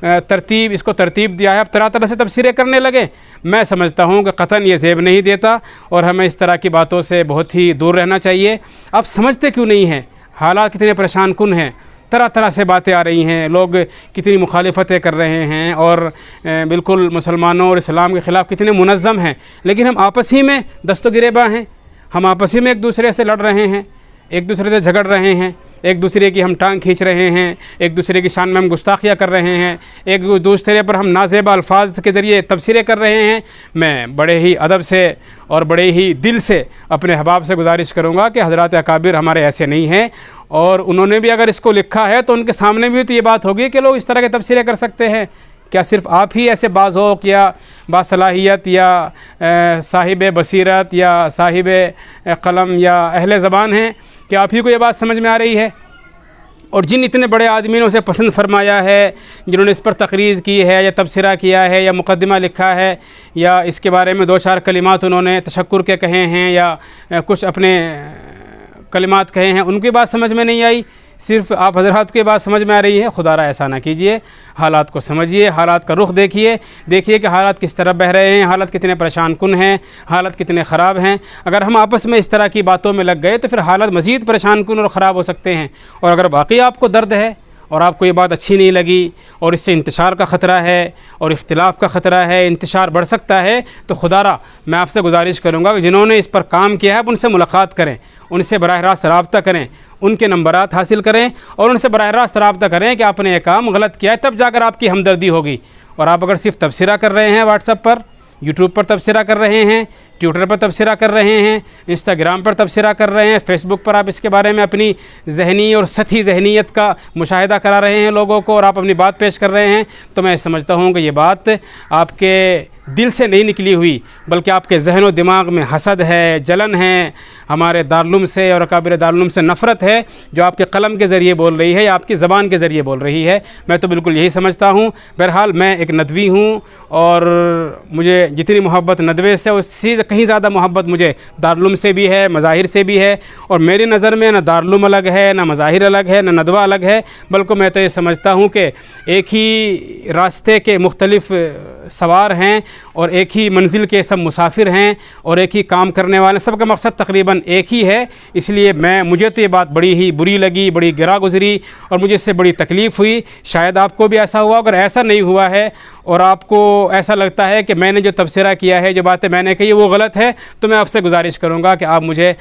ترتیب اس کو ترتیب دیا ہے، اب طرح طرح سے تبصرے کرنے لگے. میں سمجھتا ہوں کہ قطعاً یہ زیب نہیں دیتا اور ہمیں اس طرح کی باتوں سے بہت ہی دور رہنا چاہیے. آپ سمجھتے کیوں نہیں ہیں؟ حالات کتنے پریشان کن ہیں، طرح طرح سے باتیں آ رہی ہیں، لوگ کتنی مخالفتیں کر رہے ہیں اور بالکل مسلمانوں اور اسلام کے خلاف کتنے منظم ہیں، لیکن ہم آپس ہی میں دست و گریباں ہیں. ہم آپس ہی میں ایک دوسرے سے لڑ رہے ہیں، ایک دوسرے سے جھگڑ رہے ہیں، ایک دوسرے کی ہم ٹانگ کھینچ رہے ہیں، ایک دوسرے کی شان میں ہم گستاخیاں کر رہے ہیں، ایک دوسرے پر ہم نازیبا الفاظ کے ذریعے تبصرے کر رہے ہیں. میں بڑے ہی ادب سے اور بڑے ہی دل سے اپنے احباب سے گزارش کروں گا کہ حضرات اکابر ہمارے ایسے نہیں ہیں، اور انہوں نے بھی اگر اس کو لکھا ہے تو ان کے سامنے بھی تو یہ بات ہوگی کہ لوگ اس طرح کے تبصرے کر سکتے ہیں. کیا صرف آپ ہی ایسے باذوق یا باصلاحیت یا صاحب بصیرت یا صاحب قلم یا اہل زبان ہیں کہ آپ ہی کو یہ بات سمجھ میں آ رہی ہے؟ اور جن اتنے بڑے آدمی نے اسے پسند فرمایا ہے، جنہوں نے اس پر تقریر کی ہے یا تبصرہ کیا ہے یا مقدمہ لکھا ہے یا اس کے بارے میں 2-4 کلمات انہوں نے تشکر کے کہے ہیں یا کچھ اپنے کلمات کہے ہیں، ان کی بات سمجھ میں نہیں آئی، صرف آپ حضرات کی بات سمجھ میں آ رہی ہے. خدا را ایسا نہ کیجئے، حالات کو سمجھیے، حالات کا رخ دیکھیے کہ حالات کس طرح بہ رہے ہیں، حالات کتنے پریشان کن ہیں، حالات کتنے خراب ہیں. اگر ہم آپس میں اس طرح کی باتوں میں لگ گئے تو پھر حالات مزید پریشان کن اور خراب ہو سکتے ہیں. اور اگر باقی آپ کو درد ہے اور آپ کو یہ بات اچھی نہیں لگی اور اس سے انتشار کا خطرہ ہے اور اختلاف کا خطرہ ہے، انتشار بڑھ سکتا ہے، تو خدا را میں آپ سے گزارش کروں گا کہ جنہوں نے اس پر کام کیا ہے آپ ان سے ملاقات کریں، ان سے براہ راست رابطہ کریں، ان کے نمبرات حاصل کریں اور ان سے براہ راست رابطہ کریں کہ آپ نے یہ کام غلط کیا ہے، تب جا کر آپ کی ہمدردی ہوگی. اور آپ اگر صرف تبصرہ کر رہے ہیں، واٹس ایپ پر، یوٹیوب پر تبصرہ کر رہے ہیں، ٹویٹر پر تبصرہ کر رہے ہیں، انسٹاگرام پر تبصرہ کر رہے ہیں، فیس بک پر آپ اس کے بارے میں اپنی ذہنی اور سطحی ذہنیت کا مشاہدہ کرا رہے ہیں لوگوں کو اور آپ اپنی بات پیش کر رہے ہیں، تو میں سمجھتا ہوں کہ یہ بات آپ کے دل سے نہیں نکلی ہوئی بلکہ آپ کے ذہن و دماغ میں حسد ہے، جلن ہے، ہمارے دارالعلوم سے اور اکابر دارالعلوم سے نفرت ہے جو آپ کے قلم کے ذریعے بول رہی ہے یا آپ کی زبان کے ذریعے بول رہی ہے. میں تو بالکل یہی سمجھتا ہوں. بہرحال میں ایک ندوی ہوں اور مجھے جتنی محبت ندوے سے اس سے کہیں زیادہ محبت مجھے دارالعلوم سے بھی ہے، مظاہر سے بھی ہے. اور میری نظر میں نہ دارالعلوم الگ ہے، نہ مظاہر الگ ہے، نہ ندوہ الگ ہے، بلکہ میں تو یہ سمجھتا ہوں کہ ایک ہی راستے کے مختلف سوار ہیں اور ایک ہی منزل کے سب مسافر ہیں اور ایک ہی کام کرنے والے، سب کا مقصد تقریباً ایک ہی ہے. اس لیے مجھے تو یہ بات بڑی ہی بری لگی، بڑی گراں گزری اور مجھے اس سے بڑی تکلیف ہوئی. شاید آپ کو بھی ایسا ہوا، اگر ایسا نہیں ہوا ہے اور آپ کو ایسا لگتا ہے کہ میں نے جو تبصرہ کیا ہے، جو باتیں میں نے کہی وہ غلط ہے، تو میں آپ سے گزارش کروں گا کہ آپ مجھے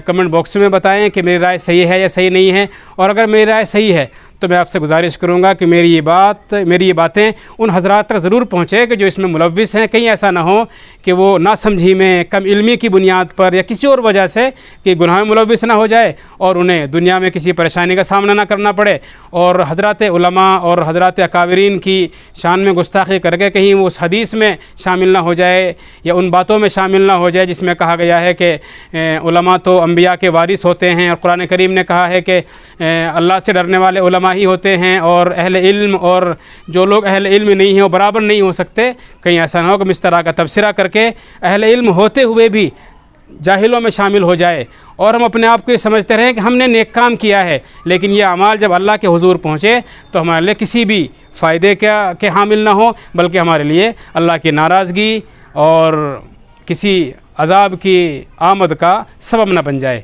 کمنٹ باکس میں بتائیں کہ میری رائے صحیح ہے یا صحیح نہیں ہے. اور اگر میری رائے صحیح ہے تو میں آپ سے گزارش کروں گا کہ میری یہ باتیں ان حضرات تک ضرور پہنچے کہ جو اس میں ملوث ہیں. کہیں ایسا نہ ہو کہ وہ ناسمجھی میں، کم علمی کی بنیاد پر یا کسی اور وجہ سے کہ گناہ میں ملوث نہ ہو جائے اور انہیں دنیا میں کسی پریشانی کا سامنا نہ کرنا پڑے اور حضرات علماء اور حضرات اکابرین کی شان میں گستاخی کر کے کہیں وہ اس حدیث میں شامل نہ ہو جائے یا ان باتوں میں شامل نہ ہو جائے جس میں کہا گیا ہے کہ علماء تو انبیاء کے وارث ہوتے ہیں اور قرآن کریم نے کہا ہے کہ اللہ سے ڈرنے والے علماء ہی ہوتے ہیں اور اہل علم اور جو لوگ اہل علم نہیں ہیں وہ برابر نہیں ہو سکتے. کہیں ایسا نہ ہو کہ اس طرح کا تبصرہ کر کے اہل علم ہوتے ہوئے بھی جاہلوں میں شامل ہو جائے اور ہم اپنے آپ کو یہ سمجھتے رہیں کہ ہم نے نیک کام کیا ہے، لیکن یہ اعمال جب اللہ کے حضور پہنچے تو ہمارے لیے کسی بھی فائدے کے حامل نہ ہو بلکہ ہمارے لیے اللہ کی ناراضگی اور کسی عذاب کی آمد کا سبب نہ بن جائے.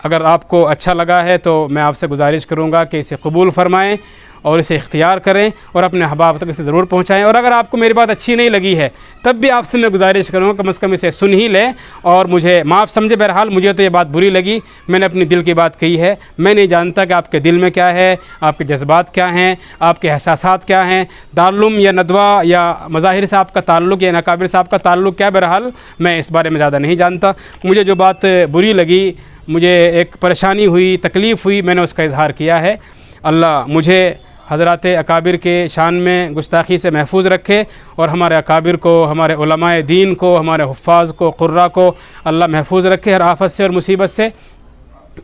اگر آپ کو اچھا لگا ہے تو میں آپ سے گزارش کروں گا کہ اسے قبول فرمائیں اور اسے اختیار کریں اور اپنے احباب تک اسے ضرور پہنچائیں. اور اگر آپ کو میری بات اچھی نہیں لگی ہے تب بھی آپ سے میں گزارش کروں گا کم از کم اسے سن ہی لیں اور مجھے معاف سمجھے. بہرحال مجھے تو یہ بات بری لگی، میں نے اپنی دل کی بات کہی ہے. میں نہیں جانتا کہ آپ کے دل میں کیا ہے، آپ کے جذبات کیا ہیں، آپ کے احساسات کیا ہیں. دارالعلوم یا ندوہ یا مظاہر سے آپ کا تعلق یا اکابر سے آپ کا تعلق کیا، بہرحال میں اس بارے میں زیادہ نہیں جانتا. مجھے جو بات بری لگی، مجھے ایک پریشانی ہوئی، تکلیف ہوئی، میں نے اس کا اظہار کیا ہے. اللہ مجھے حضرات اکابر کے شان میں گستاخی سے محفوظ رکھے اور ہمارے اکابر کو، ہمارے علماء دین کو، ہمارے حفاظ کو، قراء کو اللہ محفوظ رکھے ہر آفت سے اور مصیبت سے.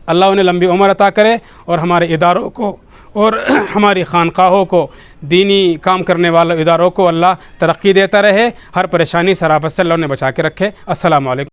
اللہ انہیں لمبی عمر عطا کرے اور ہمارے اداروں کو اور ہماری خانقاہوں کو، دینی کام کرنے والے اداروں کو اللہ ترقی دیتا رہے. ہر پریشانی سے آفت سے اللہ انہیں بچا کے رکھے. السلام علیکم.